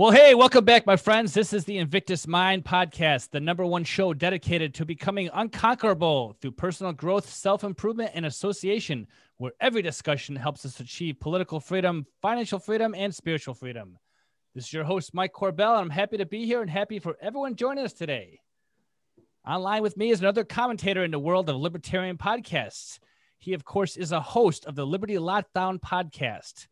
Well, hey, welcome back, my friends. This is the Invictus Mind podcast, the #1 show dedicated to becoming unconquerable through personal growth, self-improvement, and association, where every discussion helps us achieve political freedom, financial freedom, and spiritual freedom. This is your host, Mike Corbell, and I'm happy to be here and happy for everyone joining us today. Online with me is another commentator in the world of libertarian podcasts. He, of course, is a host of the Liberty Lockdown podcast.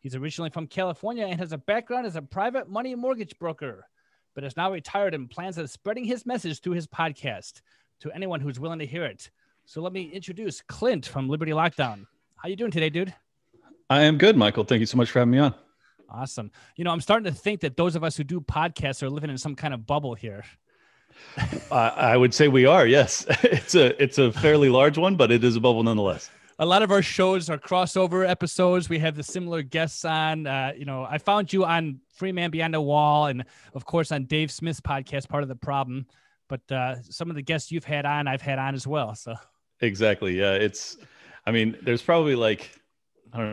He's originally from California and has a background as a private money mortgage broker, but is now retired and plans on spreading his message through his podcast to anyone who's willing to hear it. So let me introduce Clint from Liberty Lockdown. How you doing today, dude? I am good, Michael. Thank you so much for having me on. Awesome. You know, I'm starting to think that those of us who do podcasts are living in some kind of bubble here. I would say we are, yes. It's a fairly large one, but it is a bubble nonetheless. A lot of our shows are crossover episodes. We have the similar guests on. I found you on Free Man Beyond the Wall and, of course, on Dave Smith's podcast, Part of the Problem. But some of the guests you've had on, I've had on as well. So exactly. Yeah, there's probably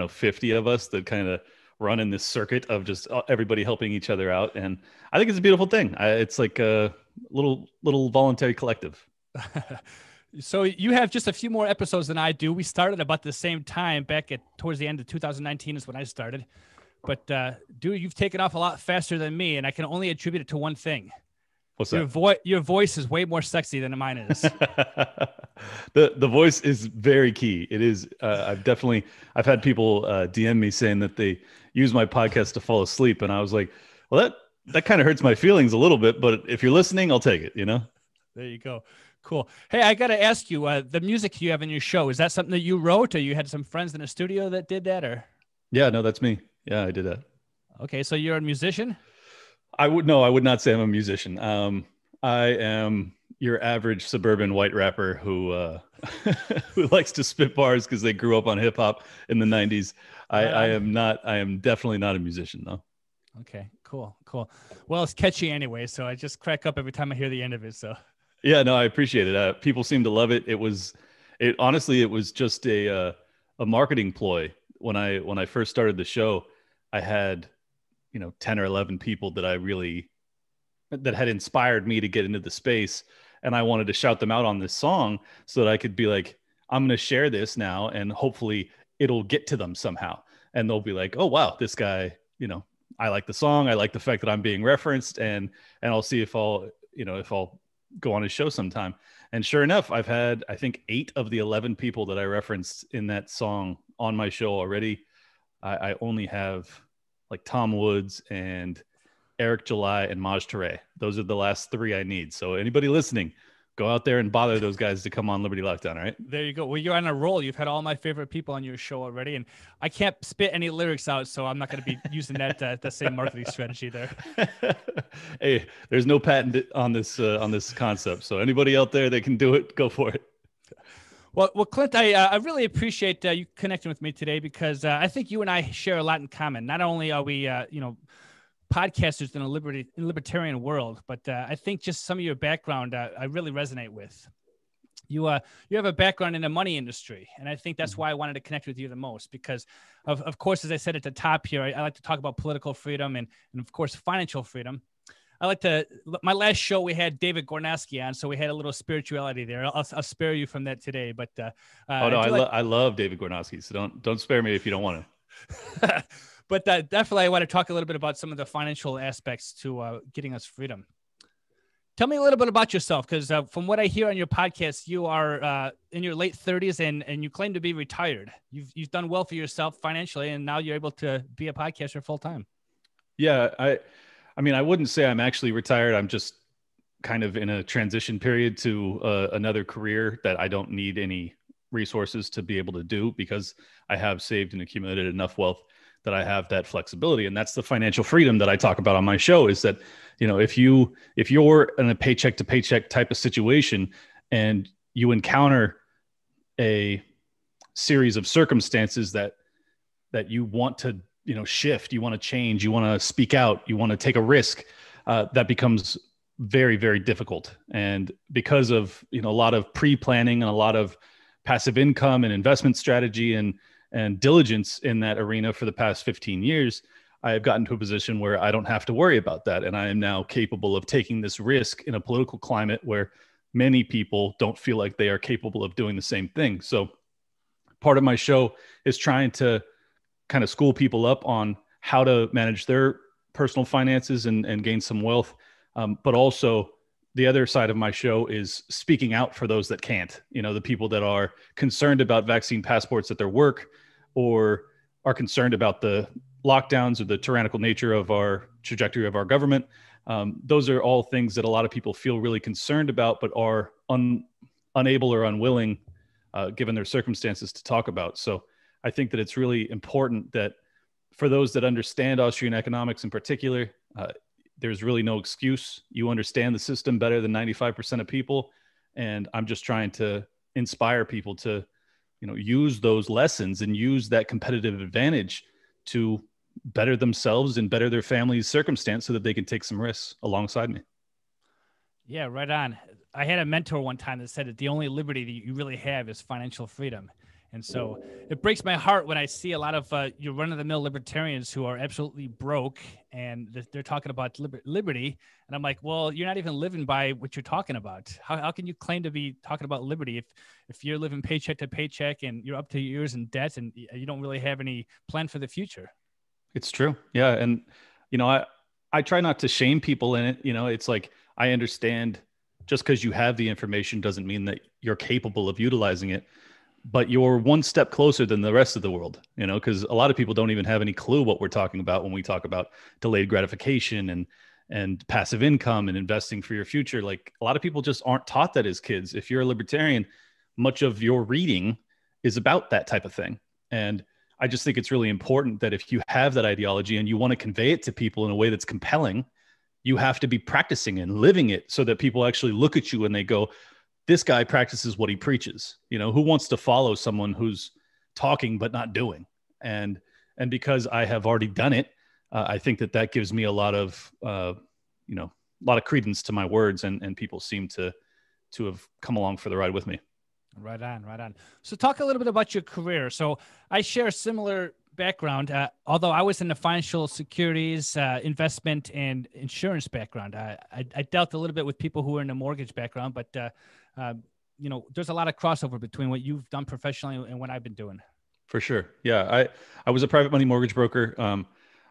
50 of us that kind of run in this circuit of just everybody helping each other out. And I think it's a beautiful thing. It's like a little voluntary collective. So you have just a few more episodes than I do. We started about the same time towards the end of 2019 is when I started. But dude, you've taken off a lot faster than me, and I can only attribute it to one thing. What's that? Your voice is way more sexy than mine is. The voice is very key. It is. I've had people DM me saying that they use my podcast to fall asleep, and I was like, well, that kind of hurts my feelings a little bit, but if you're listening, I'll take it. There you go. Cool. Hey, I got to ask you, the music you have in your show, is that something that you wrote, or you had some friends in the studio that did that, or? Yeah, no, that's me. Yeah, I did that. Okay. So you're a musician? I would not say I'm a musician. I am your average suburban white rapper who likes to spit bars because they grew up on hip hop in the 90s. I am definitely not a musician though. Okay, cool. Well, it's catchy anyway, so I just crack up every time I hear the end of it. So yeah, no, I appreciate it. People seem to love it. Honestly, it was just a marketing ploy. When I first started the show, I had 10 or 11 people that had inspired me to get into the space, and I wanted to shout them out on this song so that I could be like, I'm going to share this now, and hopefully it'll get to them somehow, and they'll be like, oh wow, this guy, I like the song, I like the fact that I'm being referenced, and I'll see if I'll go on his show sometime. And sure enough, I've had, I think, 8 of the 11 people that I referenced in that song on my show already. I only have like Tom Woods and Eric July and Maj Touré. Those are the last 3 I need. So anybody listening, go out there and bother those guys to come on Liberty Lockdown, all right? There you go. Well, you're on a roll. You've had all my favorite people on your show already, and I can't spit any lyrics out, so I'm not going to be using that same marketing strategy there. Hey, there's no patent on this concept, so anybody out there that can do it, go for it. Well, Clint, I really appreciate you connecting with me today because I think you and I share a lot in common. Not only are we, podcasters in a libertarian world, but I think just some of your background I really resonate with. You have a background in the money industry, and I think that's why I wanted to connect with you the most because, of course, as I said at the top here, I like to talk about political freedom and of course, financial freedom. My last show, we had David Gornowski on, so we had a little spirituality there. I'll spare you from that today, but I love David Gornowski, so don't spare me if you don't want to. But definitely, I want to talk a little bit about some of the financial aspects to getting us freedom. Tell me a little bit about yourself, because from what I hear on your podcast, you are in your late 30s and you claim to be retired. You've done well for yourself financially, and now you're able to be a podcaster full time. Yeah, I wouldn't say I'm actually retired. I'm just kind of in a transition period to another career that I don't need any resources to be able to do because I have saved and accumulated enough wealth that I have that flexibility. And that's the financial freedom that I talk about on my show is that, if you're in a paycheck to paycheck type of situation and you encounter a series of circumstances that you want to, shift, you want to change, you want to speak out, you want to take a risk, that becomes very, very difficult. And because of, a lot of pre-planning and a lot of passive income and investment strategy and diligence in that arena for the past 15 years, I have gotten to a position where I don't have to worry about that. And I am now capable of taking this risk in a political climate where many people don't feel like they are capable of doing the same thing. So part of my show is trying to kind of school people up on how to manage their personal finances and gain some wealth. But also the other side of my show is speaking out for those that can't, the people that are concerned about vaccine passports at their work, or are concerned about the lockdowns or the tyrannical nature of our trajectory of our government. Those are all things that a lot of people feel really concerned about, but are unable or unwilling, given their circumstances, to talk about. So I think that it's really important that for those that understand Austrian economics in particular, there's really no excuse. You understand the system better than 95% of people. And I'm just trying to inspire people to, use those lessons and use that competitive advantage to better themselves and better their family's circumstance so that they can take some risks alongside me. Yeah, right on. I had a mentor one time that said that the only liberty that you really have is financial freedom. And so it breaks my heart when I see a lot of your run-of-the-mill libertarians who are absolutely broke, and they're talking about liberty. And I'm like, well, you're not even living by what you're talking about. How can you claim to be talking about liberty if you're living paycheck to paycheck and you're up to your ears in debt and you don't really have any plan for the future? It's true. Yeah. And, I try not to shame people in it. It's like, I understand just because you have the information doesn't mean that you're capable of utilizing it. But you're one step closer than the rest of the world, because a lot of people don't even have any clue what we're talking about when we talk about delayed gratification and passive income and investing for your future. Like, a lot of people just aren't taught that as kids. If you're a libertarian, much of your reading is about that type of thing. And I just think it's really important that if you have that ideology and you want to convey it to people in a way that's compelling, you have to be practicing and living it so that people actually look at you and they go, this guy practices what he preaches. Who wants to follow someone who's talking but not doing? And because I have already done it, I think that gives me a lot of credence to my words, and people seem to have come along for the ride with me. Right on. So talk a little bit about your career. So I share a similar background, although I was in the financial securities, investment, and insurance background. I dealt a little bit with people who were in the mortgage background, but there's a lot of crossover between what you've done professionally and what I've been doing. For sure. Yeah. I was a private money mortgage broker.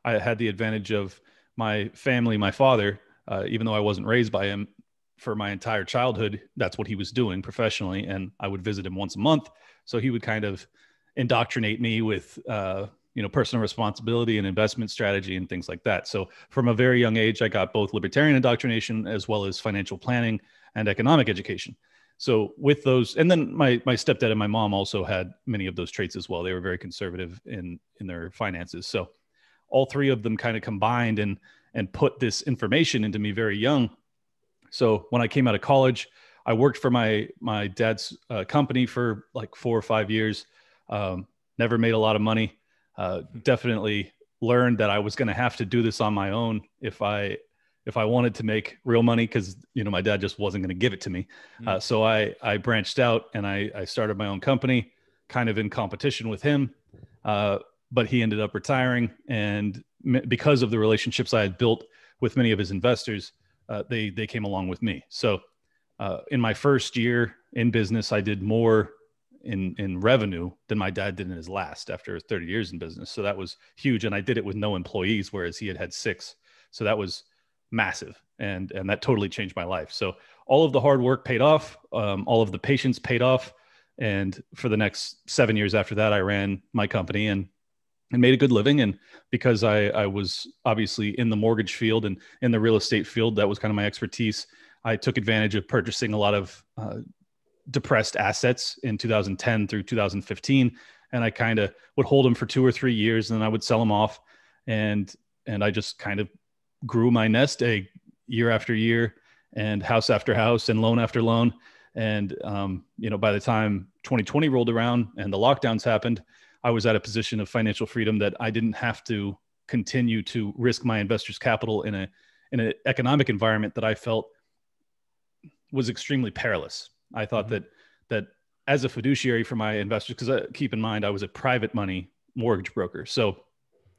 I had the advantage of my family, my father, even though I wasn't raised by him for my entire childhood, that's what he was doing professionally. And I would visit him once a month. So he would kind of indoctrinate me with, personal responsibility and investment strategy and things like that. So from a very young age, I got both libertarian indoctrination as well as financial planning and economic education. So with those, and then my stepdad and my mom also had many of those traits as well. They were very conservative in their finances. So all three of them kind of combined and put this information into me very young. So when I came out of college, I worked for my dad's company for like 4 or 5 years. Never made a lot of money. Definitely learned that I was going to have to do this on my own if I wanted to make real money, because my dad just wasn't going to give it to me. So I branched out and I started my own company, kind of in competition with him. But he ended up retiring, and because of the relationships I had built with many of his investors, they came along with me. So in my first year in business, I did more in revenue than my dad did in his last after 30 years in business. So that was huge. And I did it with no employees, whereas he had 6. So that was massive. And that totally changed my life. So all of the hard work paid off. All of the patience paid off. And for the next 7 years after that, I ran my company and made a good living. And because I was obviously in the mortgage field and in the real estate field, that was kind of my expertise. I took advantage of purchasing a lot of depressed assets in 2010 through 2015. And I kind of would hold them for 2 or 3 years, and then I would sell them off. And I just kind of grew my nest egg year after year, and house after house, and loan after loan. And, by the time 2020 rolled around and the lockdowns happened, I was at a position of financial freedom that I didn't have to continue to risk my investors' capital in an economic environment that I felt was extremely perilous. I thought that as a fiduciary for my investors, because keep in mind, I was a private money mortgage broker. So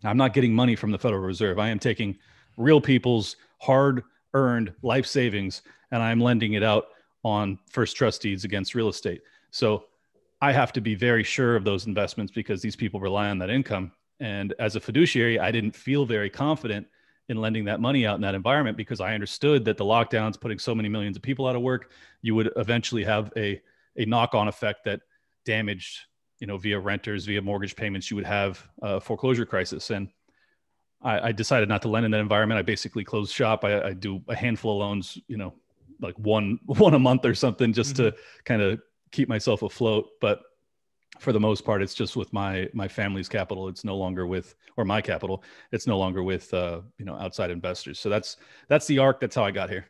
I'm not getting money from the Federal Reserve. I am taking real people's hard-earned life savings, and I'm lending it out on first trust deeds against real estate. So I have to be very sure of those investments because these people rely on that income. And as a fiduciary, I didn't feel very confident in lending that money out in that environment because I understood that the lockdowns, putting so many millions of people out of work, you would eventually have a knock-on effect that damaged, via renters, via mortgage payments, you would have a foreclosure crisis. And I decided not to lend in that environment. I basically closed shop. I do a handful of loans, like one a month or something, just to kind of keep myself afloat. But for the most part, it's just with my family's capital. It's no longer with, or my capital. It's no longer with, outside investors. So that's the arc. That's how I got here.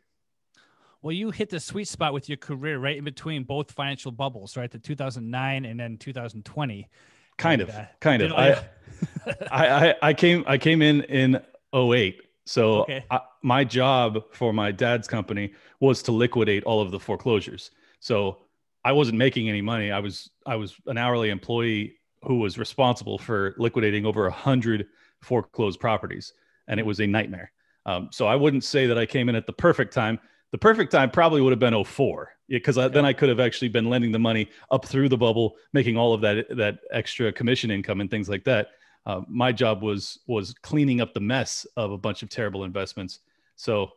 Well, you hit the sweet spot with your career right in between both financial bubbles, right? The 2009 and then 2020. Kind of. I came in 08. So okay. My job for my dad's company was to liquidate all of the foreclosures. So I wasn't making any money. I was an hourly employee who was responsible for liquidating over 100 foreclosed properties, and it was a nightmare. So I wouldn't say that I came in at the perfect time. The perfect time probably would have been 04, because then I could have actually been lending the money up through the bubble, making all of that extra commission income and things like that. My job was cleaning up the mess of a bunch of terrible investments. So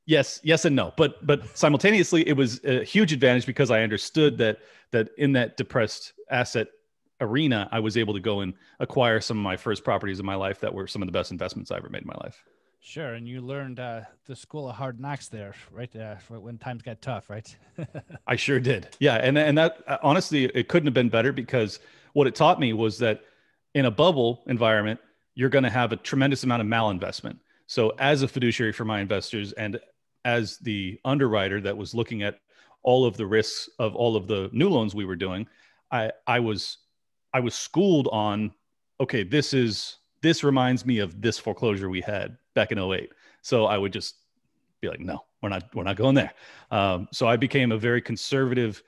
yes and no, but simultaneously it was a huge advantage because I understood that in that depressed asset arena, I was able to go and acquire some of my first properties in my life that were some of the best investments I ever made in my life. Sure. And you learned the school of hard knocks there, right? When times got tough, right? I sure did. Yeah. And that honestly, it couldn't have been better, because what it taught me was that in a bubble environment, you're going to have a tremendous amount of malinvestment. So as a fiduciary for my investors and as the underwriter that was looking at all of the risks of all of the new loans we were doing, I was schooled on, okay, this reminds me of this foreclosure we had back in 08. So I would just be like, no, we're not going there. So I became a very conservative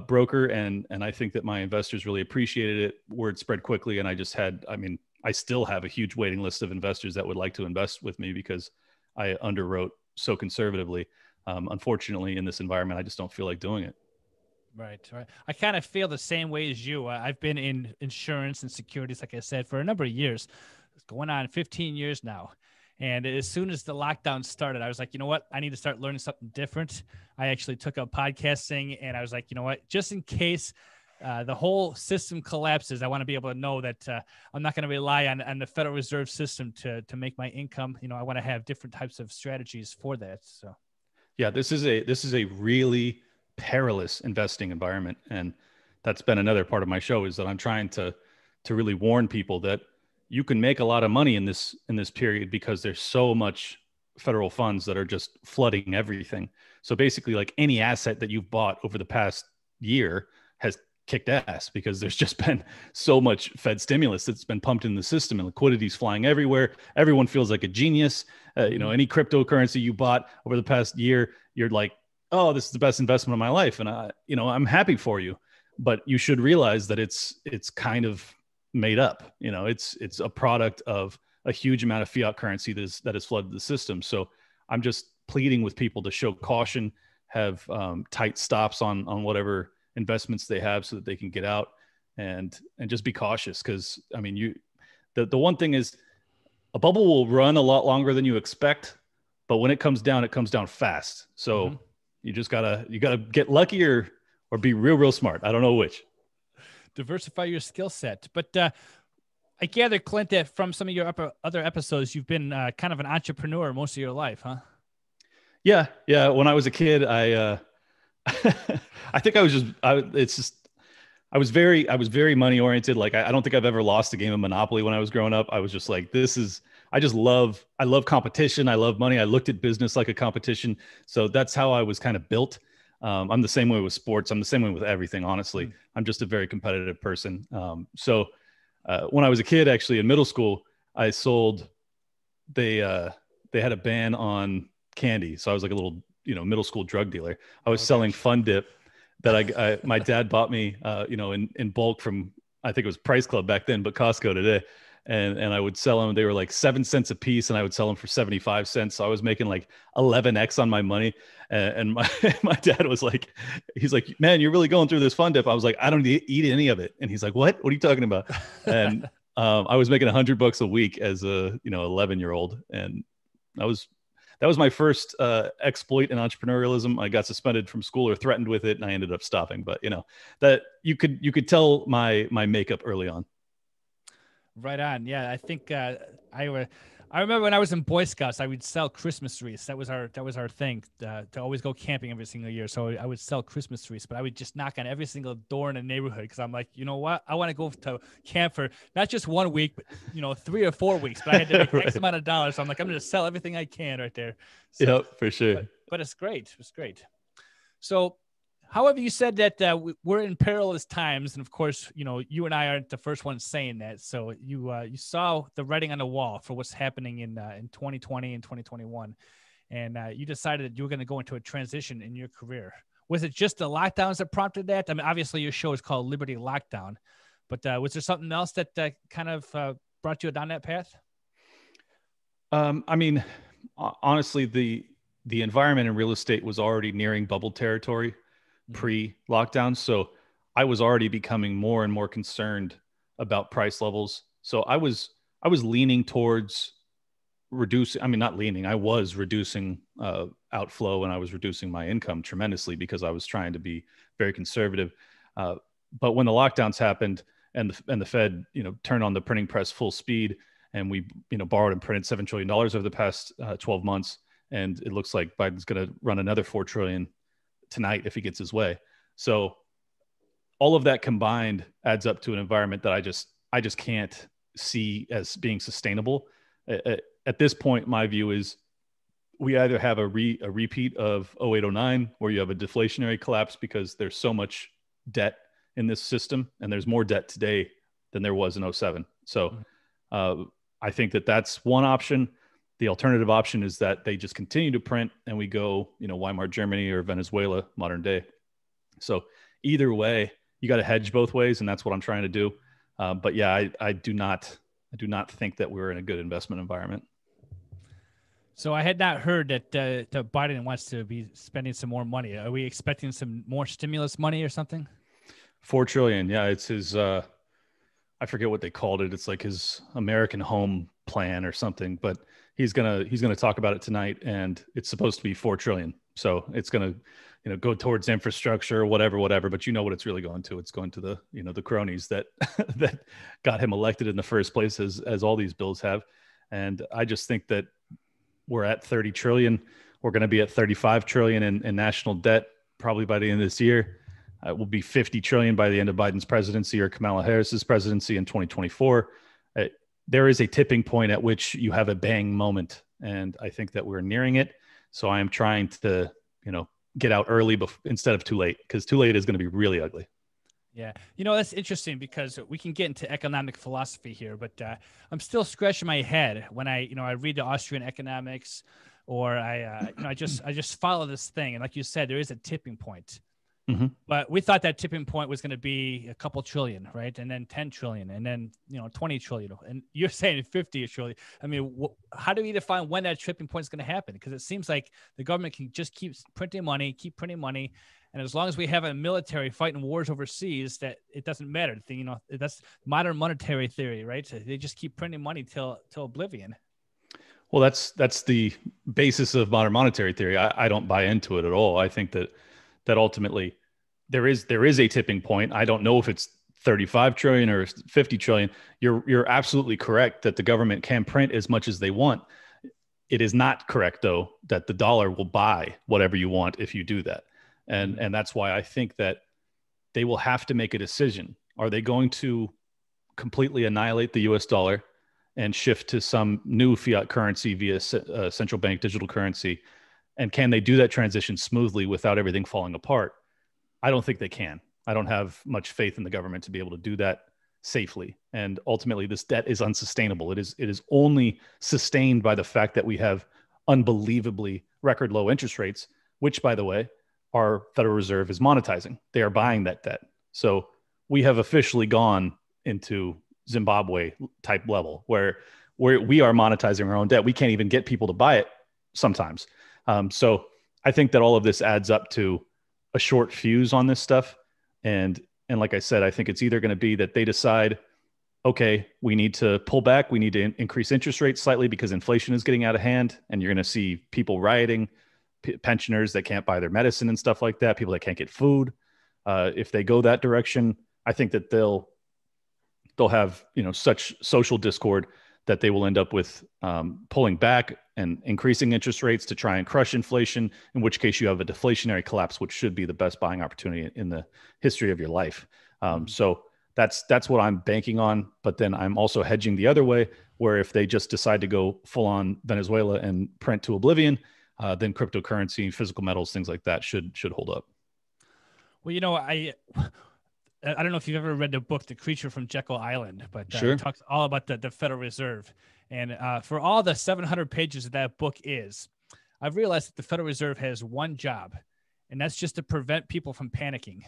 broker, and I think that my investors really appreciated it. Word spread quickly, and I still have a huge waiting list of investors that would like to invest with me because I underwrote so conservatively. Unfortunately, in this environment, I just don't feel like doing it. Right. I kind of feel the same way as you. I've been in insurance and securities, like I said, for a number of years. It's going on 15 years now. And as soon as the lockdown started, I was like, you know what? I need to start learning something different. I actually took up podcasting, and I was like, you know what? Just in case the whole system collapses, I want to be able to know that I'm not going to rely on the Federal Reserve System to make my income. I want to have different types of strategies for that. So, yeah, this is a really perilous investing environment, and that's been another part of my show, is that I'm trying to really warn people that you can make a lot of money in this period because there's so much federal funds that are just flooding everything. So basically, like, any asset that you've bought over the past year has kicked ass because there's just been so much Fed stimulus that's been pumped in the system, and liquidity's flying everywhere. Everyone feels like a genius. Any cryptocurrency you bought over the past year, you're like, oh, this is the best investment of my life. And I'm happy for you, but you should realize that it's kind of made up. It's a product of a huge amount of fiat currency that has flooded the system. So I'm just pleading with people to show caution, have tight stops on whatever investments they have so that they can get out and just be cautious. Because the one thing is, a bubble will run a lot longer than you expect, but when it comes down fast. So you just gotta get lucky or be real smart. I don't know which. Diversify your skill set. But I gather, Clint, that from some of your other episodes, you've been kind of an entrepreneur most of your life, huh? Yeah. When I was a kid, I think I was very money oriented. Like, I don't think I've ever lost a game of Monopoly when I was growing up. I was just like, I love competition. I love money. I looked at business like a competition. So that's how I was kind of built. I'm the same way with sports. I'm the same way with everything, honestly. I'm just a very competitive person. So when I was a kid, actually in middle school, I sold, they had a ban on candy. So I was like a little, middle school drug dealer. I was selling Fun Dip that my dad bought me, in bulk from, I think it was Price Club back then, but Costco today. and I would sell them. They were like 7 cents a piece, and I would sell them for 75 cents. So I was making like 11x on my money. And my my dad was like, he's like, man, you're really going through this fun dip. I was like, I don't eat any of it. And he's like, what are you talking about? And I was making $100 a week as a 11-year-old, and that was my first exploit in entrepreneurialism. I got suspended from school or threatened with it, and I ended up stopping. But that you could tell my makeup early on. Right on. Yeah, I think I remember when I was in Boy Scouts, I would sell Christmas trees. That was our thing, to always go camping every single year. So I would sell Christmas trees, but I would just knock on every single door in the neighborhood because I'm like, you know what? I want to go to camp for not just 1 week, but 3 or 4 weeks. But I had to make X amount of dollars. So I'm like, I'm going to sell everything I can right there. So, yep, for sure. But it's great. It's great. So, however, you said that we're in perilous times, and of course, you and I aren't the first ones saying that. So you saw the writing on the wall for what's happening in 2020 and 2021, and you decided that you were going to go into a transition in your career. Was it just the lockdowns that prompted that? I mean, obviously, your show is called Liberty Lockdown, but was there something else that kind of brought you down that path? I mean, honestly, the environment in real estate was already nearing bubble territory pre-lockdown. So I was already becoming more and more concerned about price levels. So I was leaning towards reducing, I was reducing outflow, and I was reducing my income tremendously because I was trying to be very conservative. But when the lockdowns happened and the Fed, turned on the printing press full speed, and we, borrowed and printed $7 trillion over the past 12 months. And it looks like Biden's going to run another $4 trillion tonight if he gets his way. So all of that combined adds up to an environment that I just can't see as being sustainable. At this point, my view is we either have a repeat of 0809, where you have a deflationary collapse because there's so much debt in this system, and there's more debt today than there was in 07. So I think that's one option. The alternative option is that they just continue to print and we go, Weimar Germany or Venezuela, modern day. So either way, you got to hedge both ways, and that's what I'm trying to do. But yeah, I do not think that we're in a good investment environment. So I had not heard that Biden wants to be spending some more money. Are we expecting some more stimulus money or something? $4 trillion. Yeah, it's his. I forget what they called it. It's like his American Home Plan or something. But he's gonna talk about it tonight, and it's supposed to be $4 trillion. So it's gonna go towards infrastructure, whatever. But you know what it's really going to? It's going to the the cronies that that got him elected in the first place, as all these bills have. And I just think that we're at 30 trillion. We're going to be at 35 trillion in national debt probably by the end of this year. We'll be 50 trillion by the end of Biden's presidency or Kamala Harris's presidency in 2024. There is a tipping point at which you have a bang moment, and I think that we're nearing it. So I am trying to, get out early instead of too late, because too late is going to be really ugly. Yeah. That's interesting because we can get into economic philosophy here, but I'm still scratching my head when I read the Austrian economics, or I just follow this thing. And like you said, there is a tipping point. Mm-hmm. But we thought that tipping point was going to be a couple trillion, right? And then 10 trillion, and then 20 trillion, and you're saying 50 trillion. I mean, how do we define when that tipping point is going to happen? Because it seems like the government can just keep printing money, and as long as we have a military fighting wars overseas, that it doesn't matter. That's modern monetary theory, right? So they just keep printing money till oblivion. Well, that's the basis of modern monetary theory. I don't buy into it at all. I think that ultimately there is a tipping point. I don't know if it's 35 trillion or 50 trillion. You're absolutely correct that the government can print as much as they want. It is not correct, though, that the dollar will buy whatever you want if you do that. And that's why I think that they will have to make a decision. Are they going to completely annihilate the US dollar and shift to some new fiat currency via central bank digital currency? And can they do that transition smoothly without everything falling apart? I don't think they can. I don't have much faith in the government to be able to do that safely. And ultimately, this debt is unsustainable. It is only sustained by the fact that we have unbelievably record low interest rates, which, by the way, our Federal Reserve is monetizing. They are buying that debt. So we have officially gone into Zimbabwe type level where we are monetizing our own debt. We can't even get people to buy it sometimes. So I think that all of this adds up to a short fuse on this stuff. And like I said, I think it's either going to be that they decide, okay, we need to pull back. We need to increase interest rates slightly because inflation is getting out of hand. And you're going to see people rioting, pensioners that can't buy their medicine and stuff like that, people that can't get food. If they go that direction, I think that they'll have, such social discord that they will end up with pulling back and increasing interest rates to try and crush inflation, in which case you have a deflationary collapse, which should be the best buying opportunity in the history of your life. So that's what I'm banking on. But then I'm also hedging the other way, where if they just decide to go full on Venezuela and print to oblivion, then cryptocurrency, physical metals, things like that should hold up. Well, I don't know if you've ever read the book, The Creature from Jekyll Island, but Sure. It talks all about the Federal Reserve. And for all the 700 pages of that book I've realized that the Federal Reserve has one job, and that's just to prevent people from panicking.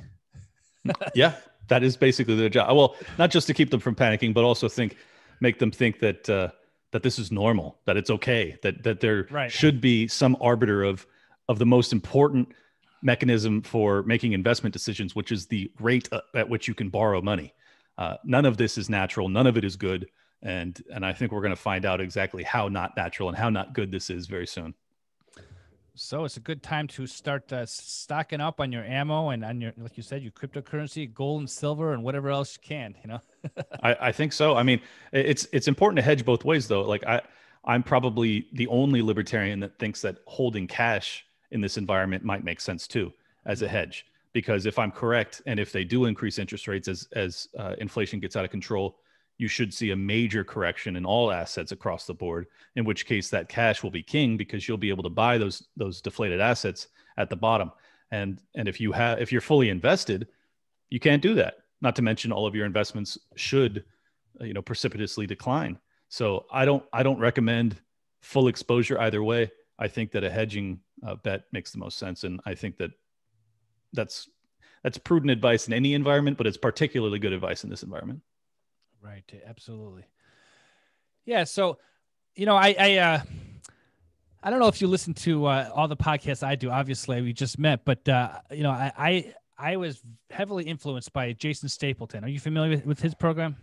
Yeah, that is basically their job. Well, not just to keep them from panicking, but also make them think that that this is normal, that it's okay, that there should be some arbiter of the most important mechanism for making investment decisions, which is the rate at which you can borrow money. None of this is natural. None of it is good. And I think we're going to find out exactly how not natural and how not good this is very soon. So it's a good time to start stocking up on your ammo and on your, like you said, your cryptocurrency, gold and silver and whatever else you can, I think so. I mean, it's important to hedge both ways though. Like I'm probably the only libertarian that thinks that holding cash in this environment might make sense too as a hedge, because if I'm correct, and if they do increase interest rates as inflation gets out of control, you should see a major correction in all assets across the board, in which case that cash will be king because you'll be able to buy those deflated assets at the bottom. And if you're fully invested, you can't do that. Not to mention all of your investments should, precipitously decline. So I don't recommend full exposure either way. I think that a hedging bet makes the most sense. And I think that's prudent advice in any environment, but it's particularly good advice in this environment. Right. Absolutely. Yeah. So, I don't know if you listen to all the podcasts I do. Obviously, we just met, but I was heavily influenced by Jason Stapleton. Are you familiar with his program?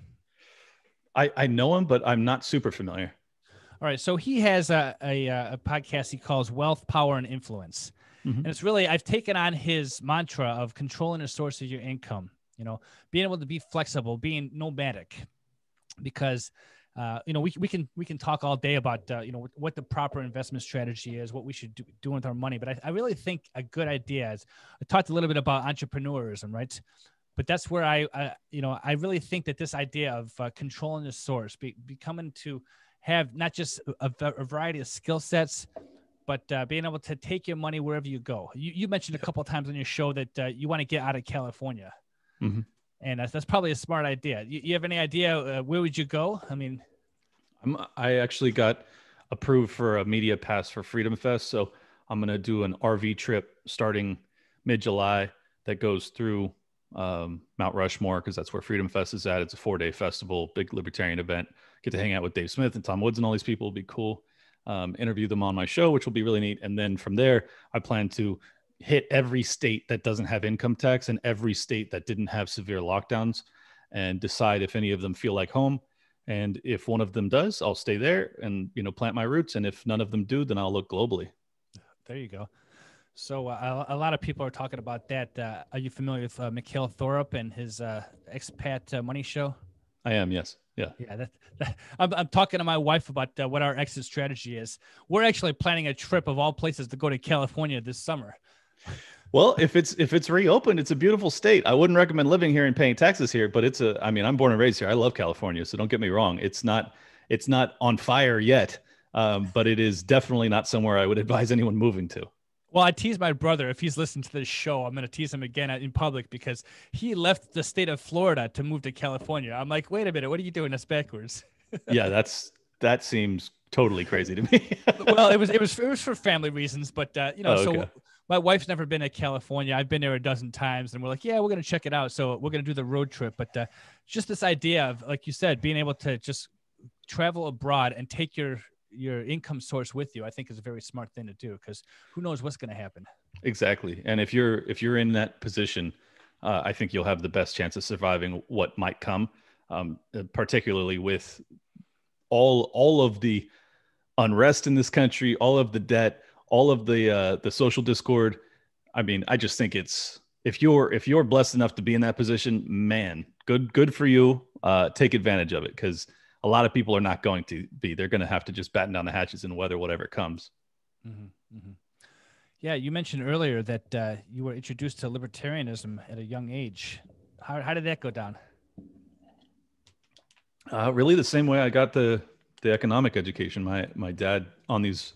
I know him, but I'm not super familiar. All right. So he has a podcast he calls Wealth, Power, and Influence. Mm-hmm. And it's really, I've taken on his mantra of controlling the source of your income, being able to be flexible, being nomadic, because, we can talk all day about, what the proper investment strategy is, what we should do with our money. But I really think a good idea is, I talked a little bit about entrepreneurism, right? But that's where I really think that this idea of controlling the source, becoming to have not just a variety of skill sets, but being able to take your money wherever you go. You mentioned a couple of times on your show that you want to get out of California. Mm-hmm. And that's probably a smart idea. You have any idea where would you go? I mean, I actually got approved for a media pass for Freedom Fest. So I'm going to do an RV trip starting mid-July that goes through Mount Rushmore, because that's where Freedom Fest is at. It's a 4-day festival, big libertarian event. Get to hang out with Dave Smith and Tom Woods and all these people. Will be cool. Interview them on my show, which will be really neat. And then from there, I plan to hit every state that doesn't have income tax and every state that didn't have severe lockdowns, and decide if any of them feel like home. And if one of them does, I'll stay there and, plant my roots. And if none of them do, then I'll look globally. There you go. So a lot of people are talking about that. Are you familiar with Mikhail Thorup and his expat money show? I am, yes. Yeah. Yeah. I'm talking to my wife about what our exit strategy is. We're actually planning a trip of all places to go to California this summer. Well, if it's reopened, it's a beautiful state. I wouldn't recommend living here and paying taxes here, but I'm born and raised here. I love California, so don't get me wrong. It's not on fire yet, but it is definitely not somewhere I would advise anyone moving to. Well, I tease my brother. If he's listening to this show, I'm going to tease him again in public, because he left the state of Florida to move to California. I'm like, wait a minute, what are you doing? That's backwards. Yeah, that seems totally crazy to me. Well, it was for family reasons, but okay. So My wife's never been to California. I've been there a dozen times, and we're like, yeah, we're going to check it out. So we're going to do the road trip. But just this idea of, like you said, being able to just travel abroad and take your income source with you, I think is a very smart thing to do, because who knows what's going to happen. Exactly. And if you're in that position, I think you'll have the best chance of surviving what might come, particularly with all of the unrest in this country, all of the debt, all of the social discord. I mean, I just think it's, if you're blessed enough to be in that position, man, good for you. Take advantage of it, because a lot of people are not going to be. They're going to have to just batten down the hatches and weather whatever comes. Mm-hmm. Mm-hmm. Yeah, you mentioned earlier that you were introduced to libertarianism at a young age. How did that go down? Really the same way I got the economic education. My dad, on these,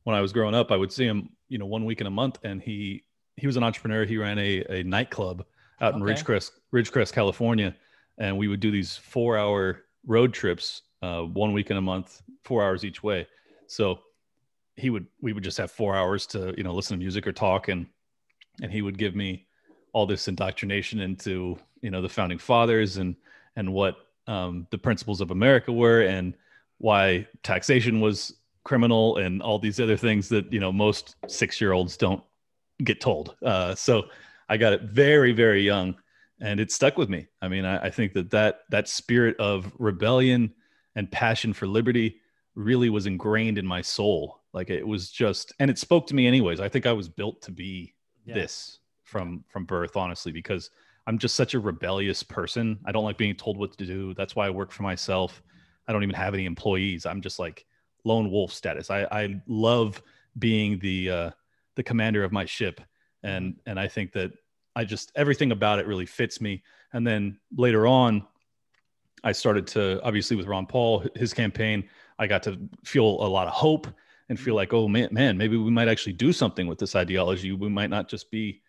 when I was growing up, I would see him, 1 week in a month, and he was an entrepreneur. He ran a nightclub out in Ridgecrest, California, and we would do these 4-hour road trips, 1 week in a month, 4 hours each way. So we would just have 4 hours to, listen to music or talk. And he would give me all this indoctrination into, the founding fathers and what the principles of America were, and why taxation was criminal, and all these other things that, most 6-year-olds don't get told. So I got it very, very young, and it stuck with me. I mean, I think that spirit of rebellion and passion for liberty really was ingrained in my soul. Like, it was just, and it spoke to me anyways. I think I was built to be this from birth, honestly, because I'm just such a rebellious person. I don't like being told what to do. That's why I work for myself. I don't even have any employees. I'm just like lone wolf status. I love being the commander of my ship. And I think that everything about it really fits me. And then later on, I started to, obviously with Ron Paul, his campaign, I got to feel a lot of hope and feel like, oh man, maybe we might actually do something with this ideology. We might not just be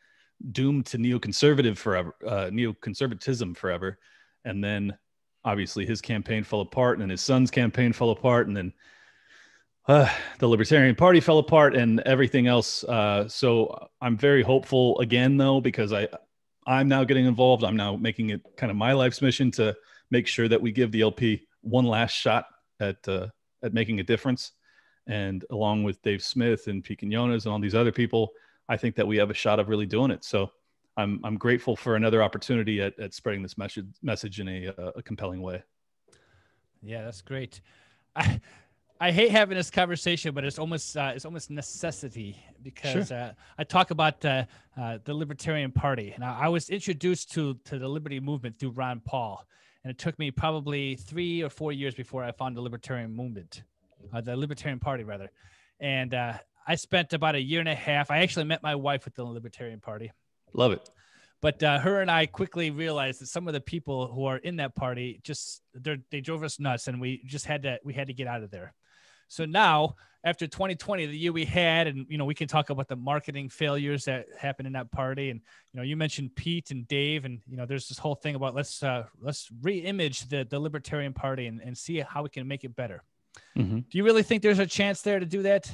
doomed to neoconservatism forever. And then obviously his campaign fell apart, and then his son's campaign fell apart, and then the Libertarian Party fell apart, and everything else. So I'm very hopeful again, though, because I'm now getting involved. I'm now making it kind of my life's mission to make sure that we give the LP one last shot at making a difference. And along with Dave Smith and Pete Quinones and all these other people, I think that we have a shot of really doing it. So I'm grateful for another opportunity at spreading this message in a compelling way. Yeah, that's great. I hate having this conversation, but it's almost necessity, because I talk about the Libertarian Party. Now, I was introduced to the Liberty movement through Ron Paul, and it took me probably 3 or 4 years before I found the Libertarian movement, the Libertarian Party rather. And I spent about 1.5 years. I actually met my wife with the Libertarian Party. Love it. But her and I quickly realized that some of the people who are in that party they drove us nuts, and we had to get out of there. So now, after 2020, the year we had, and we can talk about the marketing failures that happened in that party, and you mentioned Pete and Dave, and there's this whole thing about let's re-image the Libertarian Party and see how we can make it better. Mm-hmm. Do you really think there's a chance there to do that?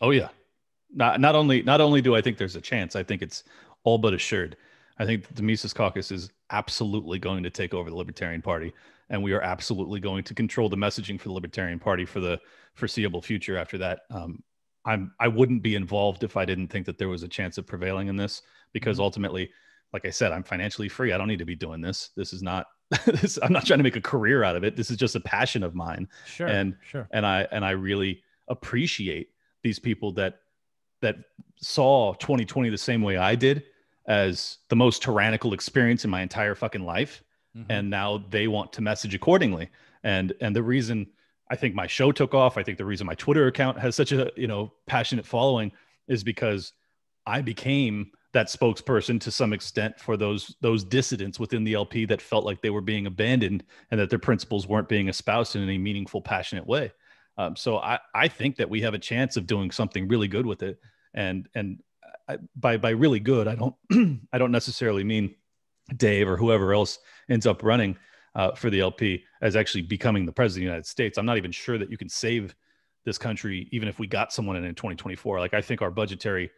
Oh yeah. Not only do I think there's a chance, I think it's all but assured. I think the Mises Caucus is absolutely going to take over the Libertarian Party, and we are absolutely going to control the messaging for the Libertarian Party for the foreseeable future after that. I wouldn't be involved if I didn't think that there was a chance of prevailing in this, because ultimately, like I said, I'm financially free. I don't need to be doing this. This is not I'm not trying to make a career out of it. This is just a passion of mine. Sure. And I really appreciate these people that saw 2020 the same way I did, as the most tyrannical experience in my entire fucking life. Mm-hmm. And now they want to message accordingly. And the reason I think my show took off, I think the reason my Twitter account has such a, passionate following, is because I became that spokesperson to some extent for those dissidents within the LP that felt like they were being abandoned and that their principles weren't being espoused in any meaningful, passionate way. So I think that we have a chance of doing something really good with it. And by really good, I don't necessarily mean Dave or whoever else ends up running for the LP as actually becoming the president of the United States. I'm not even sure that you can save this country, even if we got someone in 2024. Like, I think our budgetary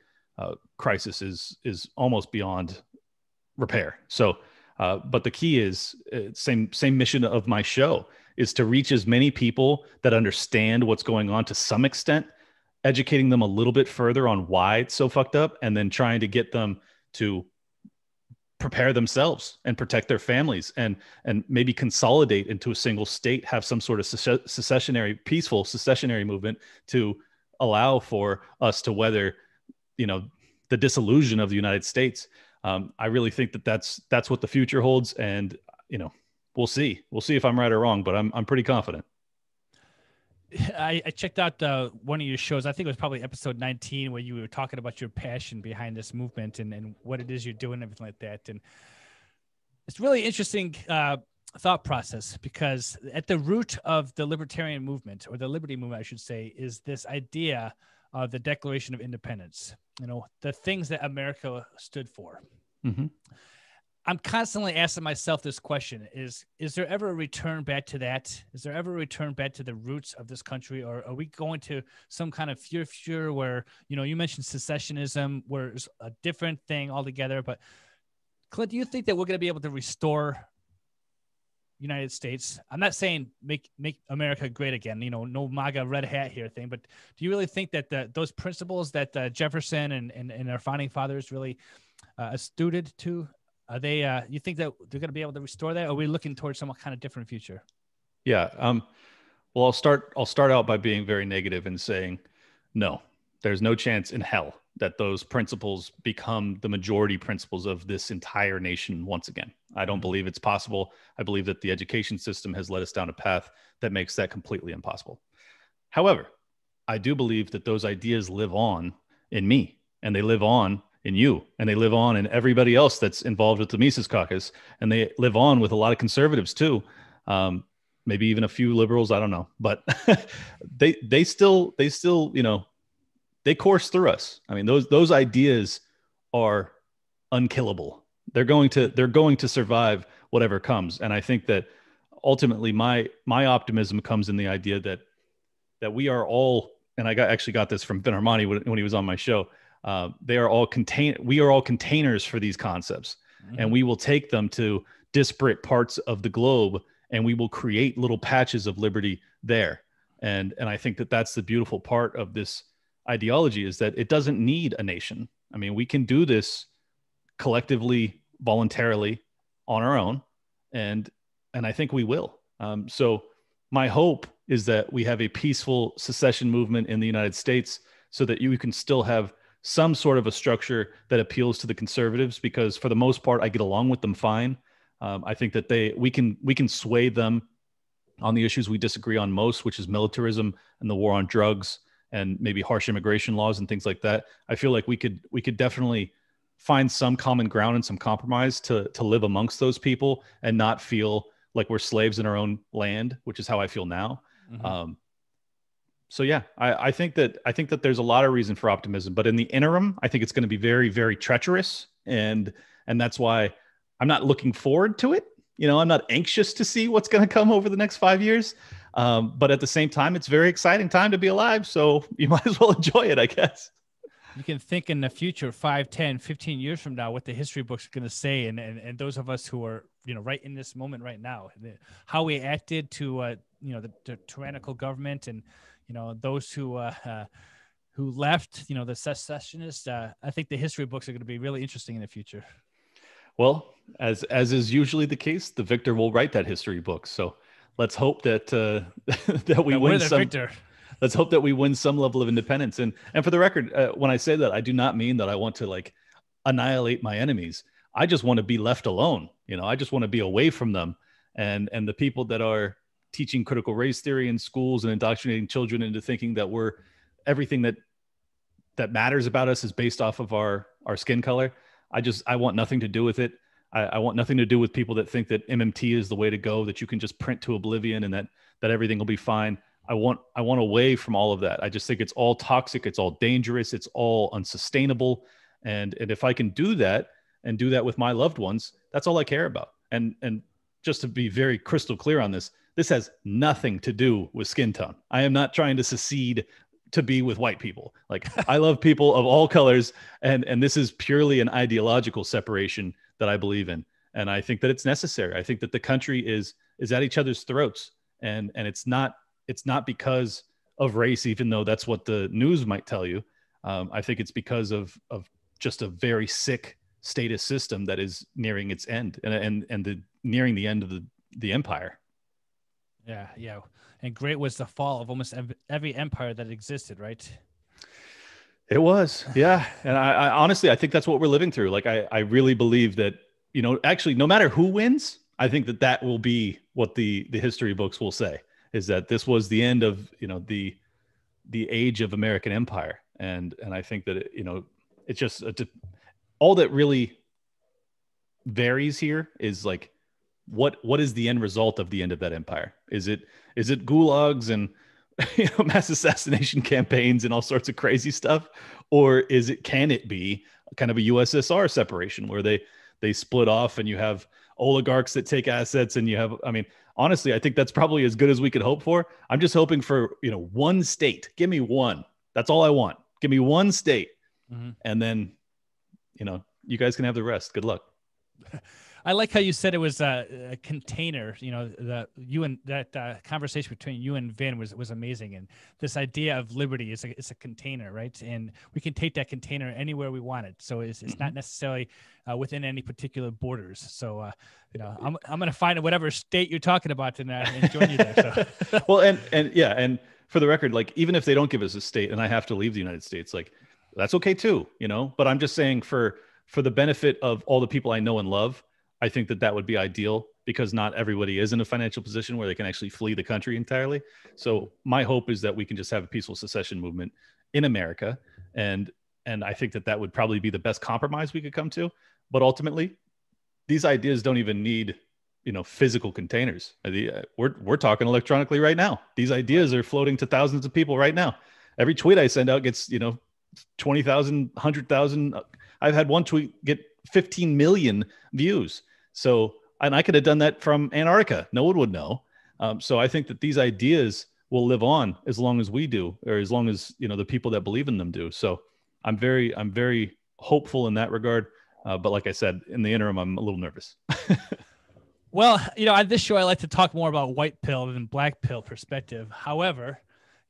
crisis is almost beyond repair. So, but the key is same mission of my show is to reach as many people that understand what's going on to some extent, educating them a little bit further on why it's so fucked up, and then trying to get them to prepare themselves and protect their families and maybe consolidate into a single state, have some sort of peaceful secessionary movement to allow for us to weather, the disillusion of the United States. I really think that's what the future holds. And, we'll see if I'm right or wrong, but I'm pretty confident. I checked out one of your shows. I think it was probably episode 19, where you were talking about your passion behind this movement and what it is you're doing and everything like that. And it's really interesting thought process, because at the root of the libertarian movement, or the liberty movement, I should say, is this idea of the Declaration of Independence, the things that America stood for. Mm-hmm. I'm constantly asking myself this question: is there ever a return back to that? Is there ever a return back to the roots of this country? Or are we going to some kind of future where, you mentioned secessionism, where it's a different thing altogether? But Clint, do you think that we're going to be able to restore United States? I'm not saying make America great again, no MAGA red hat here thing, but do you really think that those principles that Jefferson and our founding fathers really astuded to, are they, you think that they're going to be able to restore that? Or are we looking towards some kind of different future? Yeah. Well, I'll start out by being very negative and saying, no, there's no chance in hell that those principles become the majority principles of this entire nation once again. I don't believe it's possible. I believe that the education system has led us down a path that makes that completely impossible. However, I do believe that those ideas live on in me, and they live on in you, and they live on in everybody else that's involved with the Mises Caucus, and they live on with a lot of conservatives too. Maybe even a few liberals, I don't know, but they still, they course through us. I mean, those ideas are unkillable. They're going to survive whatever comes. And I think that ultimately my optimism comes in the idea that we are all, and I actually got this from Ben Armani when he was on my show. We are all containers for these concepts, mm-hmm. and we will take them to disparate parts of the globe, and we will create little patches of liberty there. And I think that that's the beautiful part of this ideology, is that it doesn't need a nation. I mean, we can do this collectively, voluntarily, on our own, and I think we will. So my hope is that we have a peaceful secession movement in the United States, so that you can still have some sort of a structure that appeals to the conservatives, because for the most part, I get along with them fine. I think that we can sway them on the issues we disagree on most, which is militarism and the war on drugs and maybe harsh immigration laws and things like that. I feel like we could definitely find some common ground and some compromise to live amongst those people and not feel like we're slaves in our own land, which is how I feel now. Mm-hmm. So yeah, I think that there's a lot of reason for optimism, but in the interim, I think it's going to be very, very treacherous. And that's why I'm not looking forward to it. I'm not anxious to see what's going to come over the next 5 years. But at the same time, it's a very exciting time to be alive. So you might as well enjoy it, I guess. You can think in the future, 5, 10, 15 years from now, what the history books are going to say. And those of us who are, right in this moment right now, how we acted to, the tyrannical government, and, those who left, the secessionists. I think the history books are going to be really interesting in the future. Well, as is usually the case, the victor will write that history book. So let's hope that that we win some. Victor. Let's hope that we win some level of independence. And for the record, when I say that, I do not mean that I want to annihilate my enemies. I just want to be left alone. I just want to be away from them. And the people that are teaching critical race theory in schools and indoctrinating children into thinking that everything that matters about us is based off of our skin color. I want nothing to do with it. I want nothing to do with people that think that MMT is the way to go, that you can just print to oblivion and that everything will be fine. I want away from all of that. I just think it's all toxic. It's all dangerous. It's all unsustainable. And if I can do that and do that with my loved ones, that's all I care about. And just to be very crystal clear on this has nothing to do with skin tone. I am not trying to secede to be with white people. Like I love people of all colors. And this is purely an ideological separation that I believe in. And I think that it's necessary. I think that the country is at each other's throats. And it's not because of race, even though that's what the news might tell you. I think it's because of just a very sick statist system that is nearing its end and nearing the end of the empire. Yeah. Yeah. And great was the fall of almost every empire that existed, right? It was. Yeah. And I honestly, I think that's what we're living through. Like, I really believe that, actually, no matter who wins, I think that will be what the history books will say, is that this was the end of, the age of American empire. And I think that, it's just all that really varies here is like, what is the end result of the end of that empire? Is it gulags and mass assassination campaigns and all sorts of crazy stuff, or can it be kind of a USSR separation where they split off and you have oligarchs that take assets and you have, honestly, I think that's probably as good as we could hope for. I'm just hoping for, one state. Give me one. That's all I want. Give me one state. Mm-hmm. And then, you guys can have the rest. Good luck. I like how you said it was a container. That conversation between you and Vin was amazing. And this idea of liberty is it's a container, right? And we can take that container anywhere we want it. So it's not necessarily within any particular borders. So I'm going to find whatever state you're talking about and join you there. So. Well, and for the record, like even if they don't give us a state and I have to leave the United States, like that's okay too, But I'm just saying for the benefit of all the people I know and love, I think that would be ideal because not everybody is in a financial position where they can actually flee the country entirely. So my hope is that we can just have a peaceful secession movement in America. And I think that would probably be the best compromise we could come to. But ultimately, these ideas don't even need, physical containers. We're talking electronically right now. These ideas are floating to thousands of people right now. Every tweet I send out gets, 20,000, 100,000. I've had one tweet get 15 million views. So, and I could have done that from Antarctica. No one would know. So I think that these ideas will live on as long as we do, or as long as, the people that believe in them do. So I'm very hopeful in that regard. But like I said, in the interim, I'm a little nervous. Well, on this show, I like to talk more about white pill than black pill perspective. However,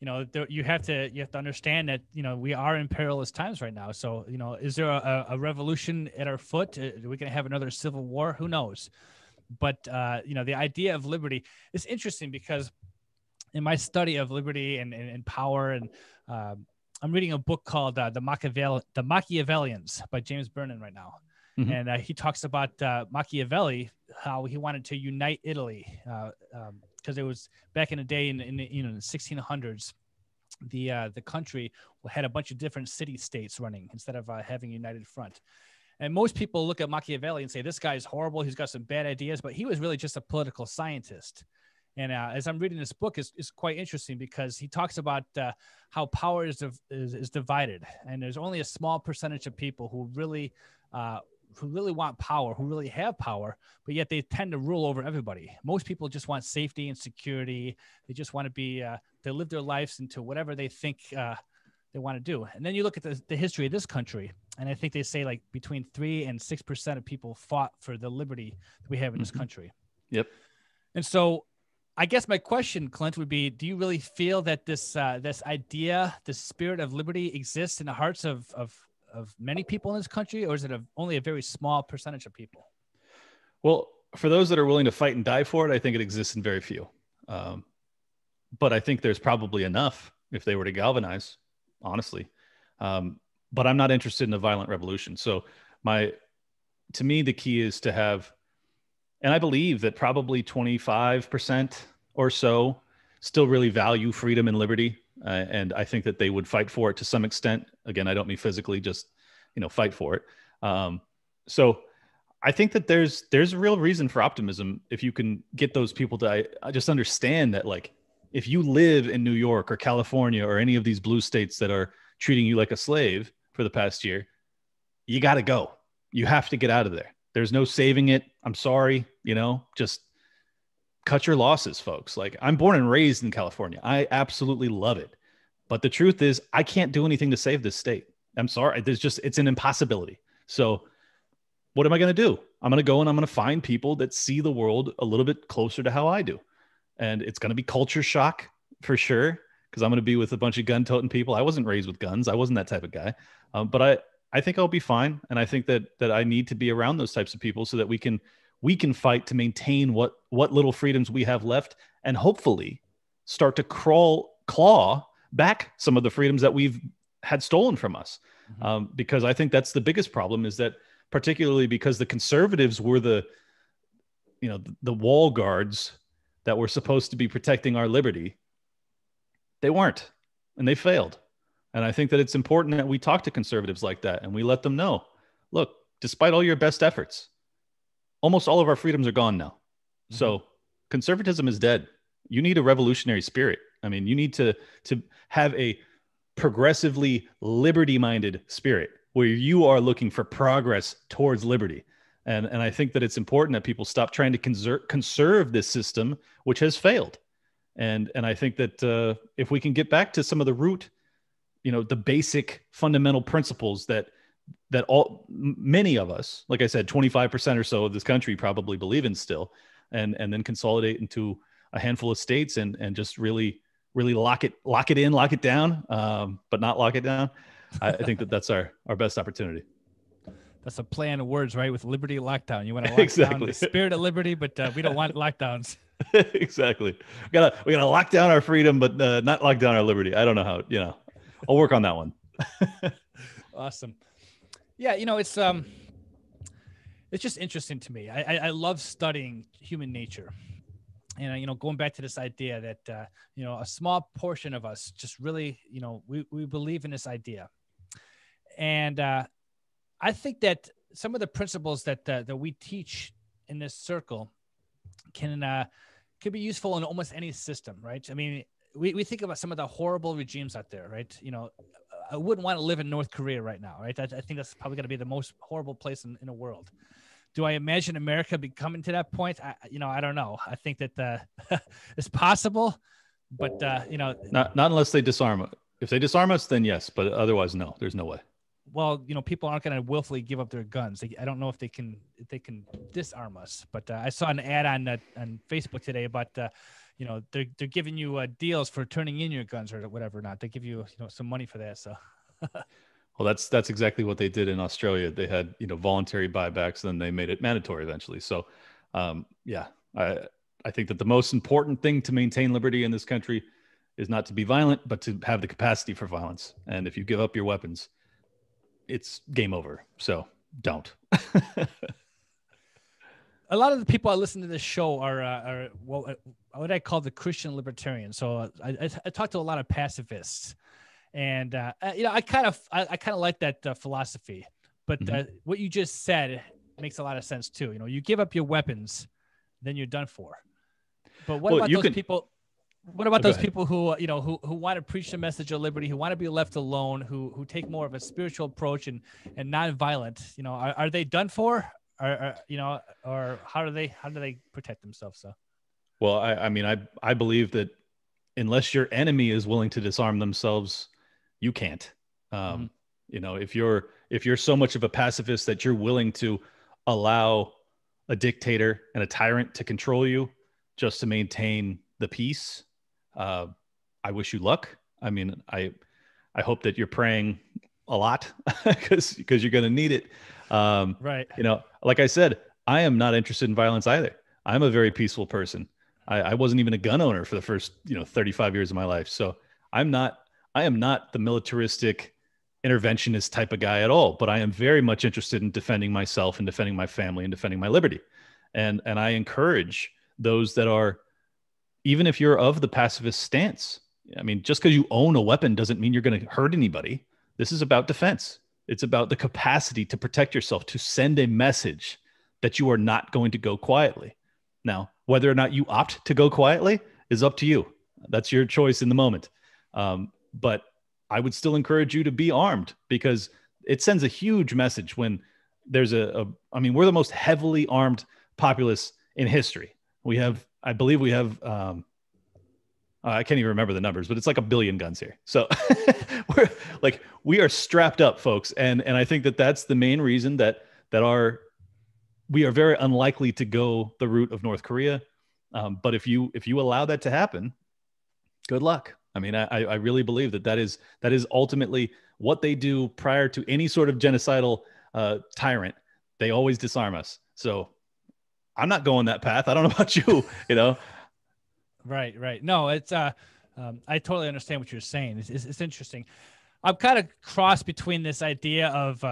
you have to understand that, we are in perilous times right now. So, is there a revolution at our foot? Are we going to have another civil war? Who knows? But, the idea of liberty is interesting because in my study of liberty and power, and I'm reading a book called The Machiavellians by James Burnham right now. Mm-hmm. And he talks about Machiavelli, how he wanted to unite Italy. Because it was back in the day in the 1600s, the country had a bunch of different city-states running instead of having a united front. And most people look at Machiavelli and say, this guy's horrible. He's got some bad ideas, but he was really just a political scientist. And as I'm reading this book, is quite interesting because he talks about how power is divided. And there's only a small percentage of people who really want power, who really have power, but yet they tend to rule over everybody. Most people just want safety and security. They just want to they live their lives into whatever they think they want to do. And then you look at the history of this country, and I think they say like between 3 and 6% of people fought for the liberty that we have in this country. Yep. And so I guess my question, Clint, would be, do you really feel that this idea, this spirit of liberty exists in the hearts of many people in this country, or is it only a very small percentage of people? Well, for those that are willing to fight and die for it, I think it exists in very few. But I think there's probably enough if they were to galvanize, honestly. But I'm not interested in a violent revolution. So to me, the key is to have, and I believe that probably 25% or so still really value freedom and liberty. And I think that they would fight for it to some extent. Again, I don't mean physically, just, fight for it. So I think that there's a real reason for optimism if you can get those people to I just understand that, like, if you live in New York or California or any of these blue states that are treating you like a slave for the past year, you got to go. You have to get out of there. There's no saving it. I'm sorry, just cut your losses, folks. Like, I'm born and raised in California. I absolutely love it. But the truth is, I can't do anything to save this state. I'm sorry. It's an impossibility. So what am I going to do? I'm going to go and I'm going to find people that see the world a little bit closer to how I do. And it's going to be culture shock for sure, because I'm going to be with a bunch of gun-toting people. I wasn't raised with guns. I wasn't that type of guy. But I think I'll be fine. And I think that I need to be around those types of people so that we can fight to maintain what little freedoms we have left, and hopefully start to claw back some of the freedoms that we've had stolen from us. Because I think that's the biggest problem, is that particularly because the conservatives were the wall guards that were supposed to be protecting our liberty, they weren't, and they failed. And I think that it's important that we talk to conservatives like that and we let them know, look, despite all your best efforts, almost all of our freedoms are gone now. So conservatism is dead. You need a revolutionary spirit. I mean, you need to have a progressively liberty-minded spirit where you are looking for progress towards liberty. And I think that it's important that people stop trying to conserve this system, which has failed. And I think that if we can get back to some of the root, the basic fundamental principles that many of us, like I said, 25% or so of this country probably believe in still, and then consolidate into a handful of states and just really lock it down, but not lock it down. I think that's our best opportunity. That's a play on words, right? With liberty lockdown. You want to lock down the spirit of liberty, but we don't want lockdowns. Exactly. We gotta lock down our freedom, but not lock down our liberty. I don't know how, I'll work on that one. Awesome. Yeah. It's just interesting to me. I love studying human nature. And, going back to this idea that, a small portion of us just really, we believe in this idea. And I think that some of the principles that we teach in this circle could be useful in almost any system, right? I mean, we think about some of the horrible regimes out there, right? I wouldn't want to live in North Korea right now, right? I think that's probably going to be the most horrible place in the world. Do I imagine America be coming to that point? I don't know. I think that it's possible, but not unless they disarm. If they disarm us, then yes, but otherwise, no. There's no way. Well, people aren't going to willfully give up their guns. I don't know if they can disarm us. But I saw an ad on Facebook today about they're giving you deals for turning in your guns or whatever. Not they give you some money for that. So. Well, that's exactly what they did in Australia. They had, voluntary buybacks, and then they made it mandatory eventually. So, I think that the most important thing to maintain liberty in this country is not to be violent, but to have the capacity for violence. And if you give up your weapons, it's game over. So don't. A lot of the people I listen to this show are what I call the Christian libertarians. So I talk to a lot of pacifists. And I kind of like that philosophy, but what you just said makes a lot of sense too. You give up your weapons, then you're done for. But what about those people? What about those people who who want to preach the message of liberty, who want to be left alone, who take more of a spiritual approach and non-violent? Are they done for? Or how do they protect themselves? So, well, I believe that unless your enemy is willing to disarm themselves, you can't. If you're so much of a pacifist that you're willing to allow a dictator and a tyrant to control you just to maintain the peace, I wish you luck. I mean, I hope that you're praying a lot because you're going to need it. Right. Like I said, I am not interested in violence either. I'm a very peaceful person. I wasn't even a gun owner for the first 35 years of my life. So I am not the militaristic interventionist type of guy at all, but I am very much interested in defending myself and defending my family and defending my liberty. And I encourage those that are, even if you're of the pacifist stance, I mean, just because you own a weapon doesn't mean you're going to hurt anybody. This is about defense. It's about the capacity to protect yourself, to send a message that you are not going to go quietly. Now, whether or not you opt to go quietly is up to you. That's your choice in the moment. But I would still encourage you to be armed, because it sends a huge message when there's we're the most heavily armed populace in history. I believe we have, I can't even remember the numbers, but it's like 1 billion guns here. So we are strapped up, folks. And I think that that's the main reason that we are very unlikely to go the route of North Korea. But if you allow that to happen, good luck. I mean, I really believe that is ultimately what they do prior to any sort of genocidal tyrant. They always disarm us. So I'm not going that path. I don't know about you, you know? Right. No, it's, I totally understand what you're saying. It's interesting. I'm kind of cross between this idea of,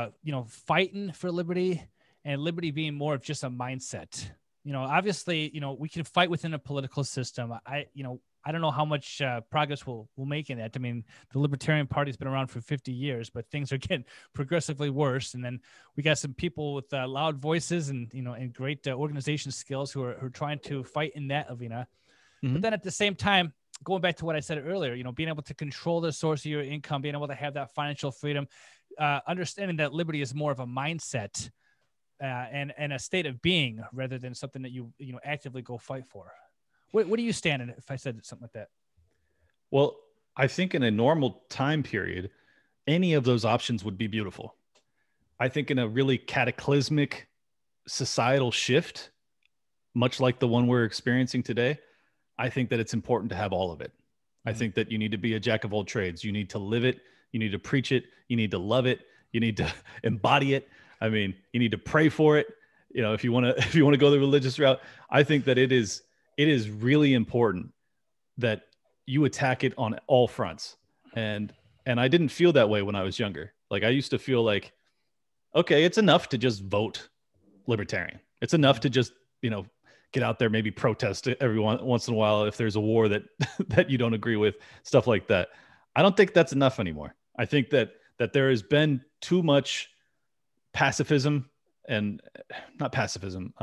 fighting for liberty and liberty being more of just a mindset. Obviously, we can fight within a political system. I don't know how much progress we'll make in that. I mean, the Libertarian Party has been around for 50 years, but things are getting progressively worse. And then we got some people with loud voices and great organization skills who are trying to fight in that arena. Mm-hmm. But then at the same time, going back to what I said earlier, being able to control the source of your income, being able to have that financial freedom, understanding that liberty is more of a mindset and a state of being rather than something that you actively go fight for. What do you stand in if I said something like that? Well, I think in a normal time period, any of those options would be beautiful. I think in a really cataclysmic societal shift, much like the one we're experiencing today, I think that it's important to have all of it. Mm-hmm. I think that you need to be a jack of all trades. You need to live it. You need to preach it. You need to love it. You need to embody it. I mean, you need to pray for it. If you want to go the religious route, I think that it is really important that you attack it on all fronts. And I didn't feel that way when I was younger. Like I used to feel like, okay, it's enough to just vote libertarian. It's enough to just, get out there, maybe protest every once in a while if there's a war that you don't agree with, stuff like that. I don't think that's enough anymore. I think that there has been too much pacifism and not pacifism,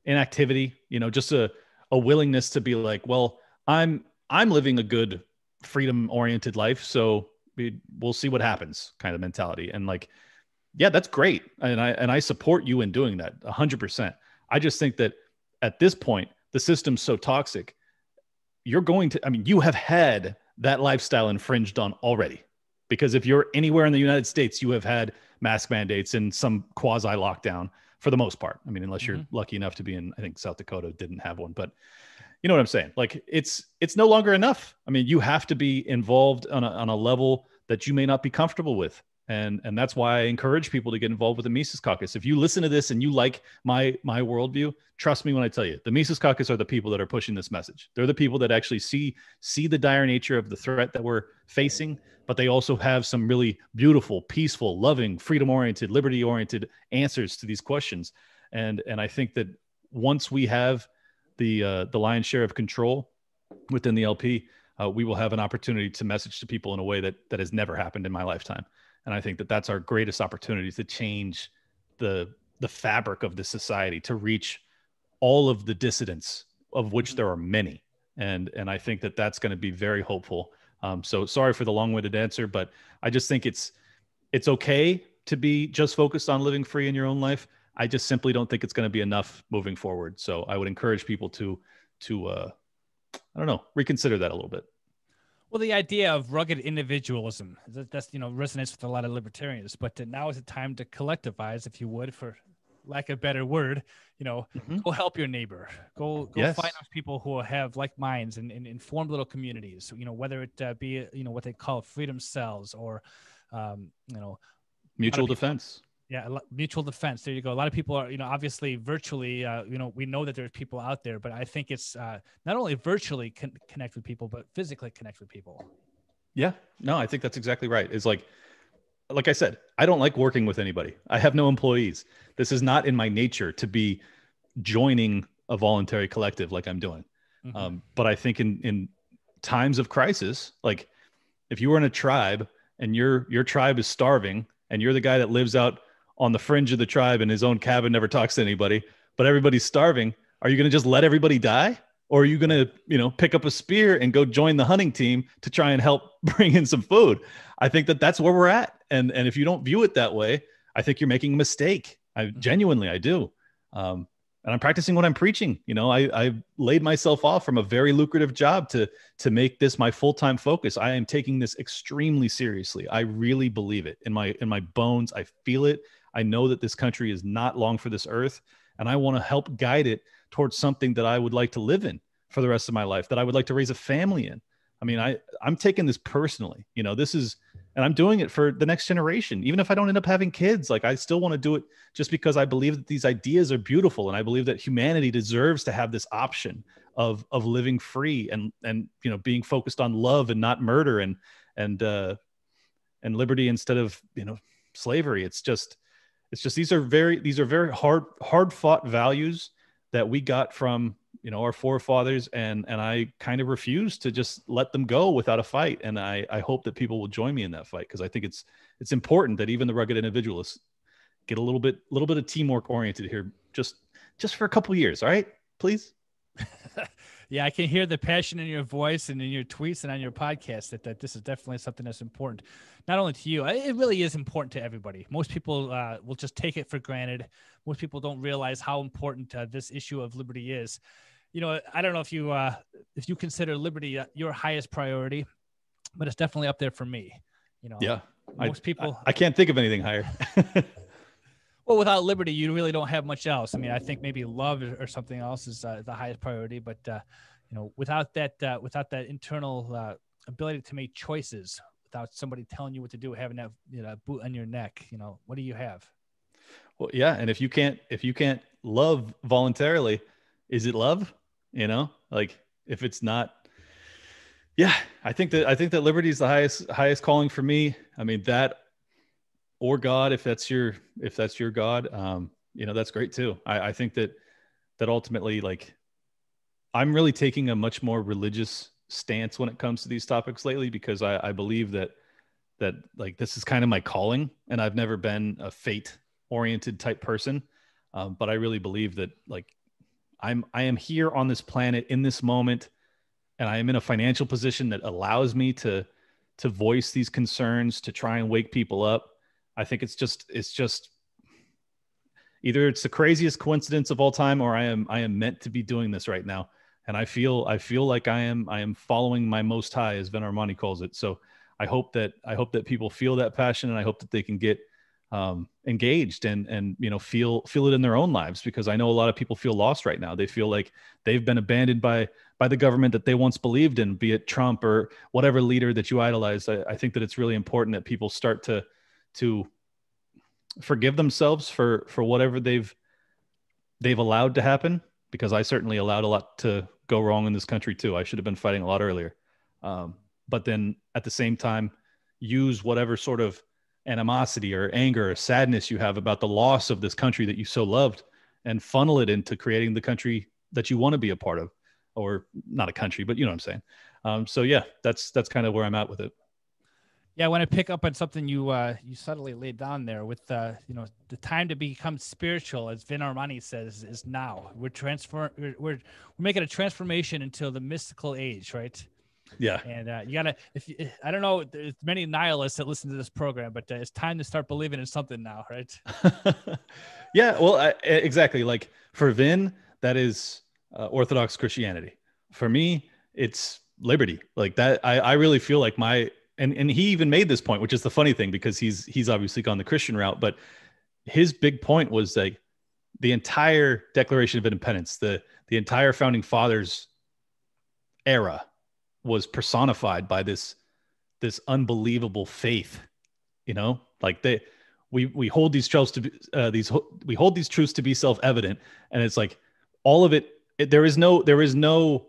inactivity, just a willingness to be like, well, I'm living a good freedom oriented life. So we'll see what happens kind of mentality. And like, yeah, that's great. And I support you in doing that 100%. I just think that at this point, the system's so toxic. You have had that lifestyle infringed on already, because if you're anywhere in the United States, you have had mask mandates and some quasi lockdown for the most part. I mean, unless you're lucky enough to be in, I think South Dakota didn't have one, but you know what I'm saying? Like it's no longer enough. I mean, you have to be involved on a level that you may not be comfortable with. And that's why I encourage people to get involved with the Mises Caucus. If you listen to this and you like my worldview, trust me when I tell you, the Mises Caucus are the people that are pushing this message. They're the people that actually see the dire nature of the threat that we're facing, but they also have some really beautiful, peaceful, loving, freedom-oriented, liberty-oriented answers to these questions. And I think that once we have the lion's share of control within the LP, we will have an opportunity to message to people in a way that has never happened in my lifetime. And I think that that's our greatest opportunity to change the fabric of the society, to reach all of the dissidents, of which there are many. And I think that that's going to be very hopeful. So sorry for the long-winded answer, but I just think it's okay to be just focused on living free in your own life. I just simply don't think it's going to be enough moving forward. So I would encourage people to reconsider that a little bit. Well, the idea of rugged individualism, that's, resonates with a lot of libertarians, but now is the time to collectivize, if you would, for lack of a better word, go help your neighbor, go Yes. find those people who have like minds and form little communities, whether it be, what they call freedom cells or, mutual defense. Yeah, mutual defense. There you go. A lot of people are, obviously virtually, we know that there's people out there, but I think it's not only virtually connect with people, but physically connect with people. Yeah, no, I think that's exactly right. It's like I said, I don't like working with anybody. I have no employees. This is not in my nature to be joining a voluntary collective like I'm doing. Mm-hmm. But I think in times of crisis, like if you were in a tribe and your tribe is starving and you're the guy that lives out on the fringe of the tribe in his own cabin, never talks to anybody, but everybody's starving, are you going to just let everybody die? Or are you going to, pick up a spear and go join the hunting team to try and help bring in some food? I think that that's where we're at. And if you don't view it that way, I think you're making a mistake. I do. and I'm practicing what I'm preaching. You know, I laid myself off from a very lucrative job to make this my full-time focus. I am taking this extremely seriously. I really believe it in my bones. I feel it. I know that this country is not long for this earth, and I want to help guide it towards something that I would like to live in for the rest of my life, that I would like to raise a family in. I mean, I'm taking this personally. You know, and I'm doing it for the next generation. Even if I don't end up having kids, like, I still want to do it just because I believe that these ideas are beautiful. And I believe that humanity deserves to have this option of living free and, you know, being focused on love and not murder and liberty instead of, you know, slavery. It's just, these are very hard fought values that we got from, you know, our forefathers, and I kind of refuse to just let them go without a fight. And I hope that people will join me in that fight, because I think it's important that even the rugged individualists get a little bit of teamwork oriented here, just for a couple of years. All right, please. Yeah, I can hear the passion in your voice and in your tweets and on your podcast that this is definitely something that's important, not only to you. It really is important to everybody. Most people will just take it for granted. Most people don't realize how important this issue of liberty is. You know, I don't know if you consider liberty your highest priority, but it's definitely up there for me. You know, yeah, most people. I can't think of anything higher. Well, without liberty, you really don't have much else. I mean, I think maybe love or something else is the highest priority, but you know, without that internal ability to make choices, without somebody telling you what to do, having that, you know, boot on your neck, you know, what do you have? Well, yeah, and if you can't love voluntarily, is it love? You know, like, if it's not, yeah, I think that liberty is the highest calling for me. I mean, that, or God, if that's your God, you know, that's great too. I think that ultimately, like, I'm really taking a much more religious stance when it comes to these topics lately, because I believe that like, this is kind of my calling, and I've never been a fate oriented type person. But I really believe that, like, I am here on this planet in this moment, and I am in a financial position that allows me to voice these concerns, to try and wake people up. I think it's just either it's the craziest coincidence of all time, or I am meant to be doing this right now. And I feel like I am following my Most High, as Venermani calls it. So I hope that people feel that passion, and I hope that they can get engaged and, you know, feel it in their own lives, because I know a lot of people feel lost right now. They feel like they've been abandoned by the government that they once believed in, be it Trump or whatever leader that you idolize. I think that it's really important that people start to forgive themselves for whatever they've allowed to happen, because I certainly allowed a lot to go wrong in this country too. I should have been fighting a lot earlier. But then at the same time, use whatever sort of animosity or anger or sadness you have about the loss of this country that you so loved, and funnel it into creating the country that you want to be a part of, or not a country, but you know what I'm saying? So yeah, that's kind of where I'm at with it. Yeah, I want to pick up on something you subtly laid down there with you know, the time to become spiritual, as Vin Armani says, is now. We're making a transformation into the mystical age, right? Yeah. And you gotta, I don't know, there's many nihilists that listen to this program, but it's time to start believing in something now, right? Yeah, well, exactly. Like, for Vin, that is Orthodox Christianity. For me, it's liberty. Like that, I really feel like and he even made this point, which is the funny thing, because he's obviously gone the Christian route, but his big point was like the entire Declaration of Independence, the entire founding fathers era was personified by this unbelievable faith, you know, like we hold these truths to be we hold these truths to be self-evident, and it's like all of it there is no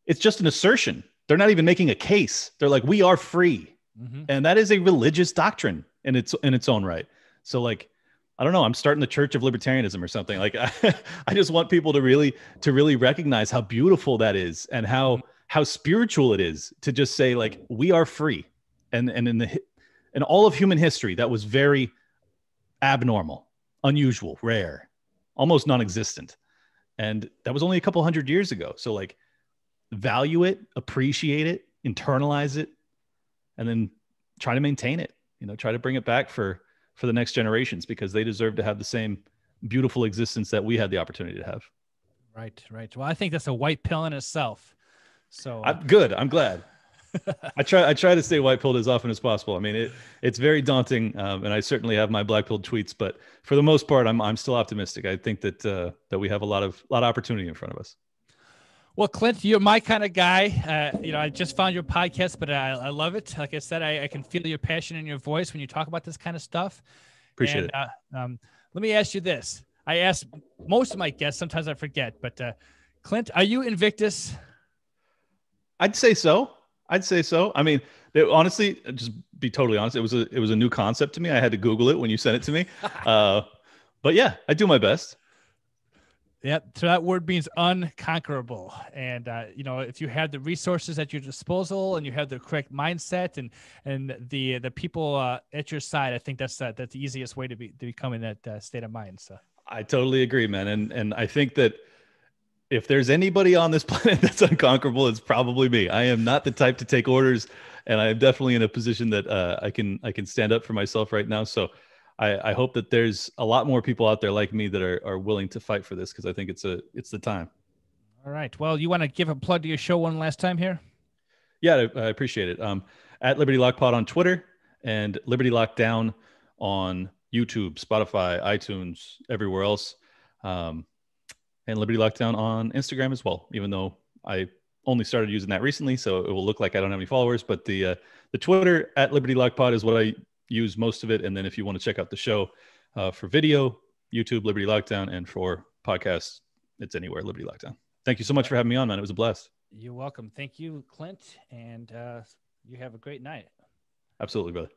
it's just an assertion. They're not even making a case. They're like, we are free. Mm-hmm. And that is a religious doctrine in its own right. So, like, I don't know, I'm starting the Church of Libertarianism or something. Like, I just want people to really recognize how beautiful that is, and how spiritual it is to just say, like, we are free. And in all of human history, that was very abnormal, unusual, rare, almost non-existent. And that was only a couple hundred years ago. So, like, value it, appreciate it, internalize it, and then try to maintain it, you know, try to bring it back for the next generations, because they deserve to have the beautiful existence that we had the opportunity to have. Right. Well, I think that's a white pill in itself. So good. I'm glad. I try to stay white pilled as often as possible. I mean, it's very daunting, and I certainly have my black pilled tweets, but for the most part, I'm still optimistic. I think that we have a lot of opportunity in front of us. Well, Clint, you're my kind of guy. I just found your podcast, but I love it. Like I said, I can feel your passion in your voice when you talk about this kind of stuff. Appreciate it. Let me ask you this. I ask most of my guests, sometimes I forget, but Clint, are you Invictus? I'd say so. I mean, honestly, just be totally honest. It was a new concept to me. I had to Google it when you sent it to me. But yeah, I do my best. Yeah. So that word means unconquerable. And, if you have the resources at your disposal and you have the correct mindset and the people at your side, I think that's the easiest way to become in that state of mind. So I totally agree, man. And I think that if there's anybody on this planet that's unconquerable, it's probably me. I am not the type to take orders, and I am definitely in a position that I can stand up for myself right now. So I hope that there's a lot more people out there like me that are willing to fight for this, because I think it's the time. All right. Well, you want to give a plug to your show one last time here? Yeah, I appreciate it. At Liberty Lock Pod on Twitter and Liberty Lockdown on YouTube, Spotify, iTunes, everywhere else. And Liberty Lockdown on Instagram as well, even though I only started using that recently, so it will look like I don't have any followers. But the Twitter at Liberty Lock Pod is what I use most of it. And then if you want to check out the show for video, YouTube, Liberty Lockdown, and for podcasts, it's anywhere, Liberty Lockdown. Thank you so much for having me on, man. It was a blast. You're welcome. Thank you, Clint. And you have a great night. Absolutely, brother.